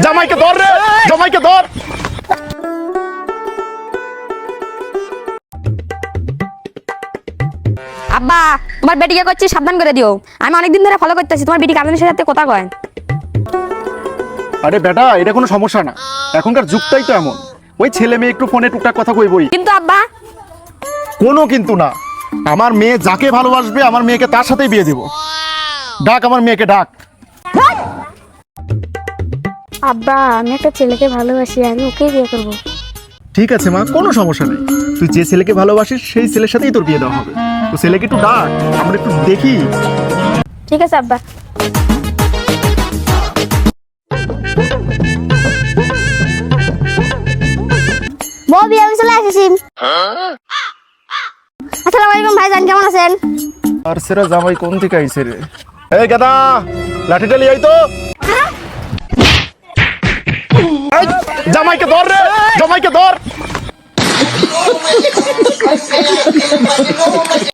জামাইকে ধর রে, জামাইকে ধর। আব্বা তোমার বেটিকে করছি সাবধান করে দিও। আমি অনেকদিন ধরে ফলো করতেছি, তোমার বেটি কাজের সাথে কথা কয়। আরে বেটা, এটা কোনো সমস্যা না, এখনকার যুগটাই তো এমন। ওই ছেলে মেয়ে একটু ফোনে টুকটাক কথা কইবই। কিন্তু আব্বা, কোনো কিন্তু না, আমার মেয়ে যাকে ভালোবাসবে আমার মেয়েকে তার সাথেই বিয়ে দিব। ডাক আমার মেয়েকে, ডাক। আব্বা আমি একটা ছেলেকে ভালোবাসি, আমি ওকেই বিয়ে করবো। ঠিক আছে মা, কোনো সমস্যা নেই। তুই যে ছেলেকে ভালোবাসিস সেই ছেলের সাথেই তোর বিয়ে দেওয়া হবে। তো ছেলেকে একটু ডাক, আমরা একটু দেখি। ঠিক আছে আব্বা। বউ বিয়ে চলে এসেছি। আসসালামু আলাইকুম ভাইজান, কেমন আছেন? আর সেরা জামাই কোন থেকে আইছে রে? এই গাদা, লাঠিটা লিয়ে আই তো। এই, জামাইকে ধর রে, জামাইকে ধর।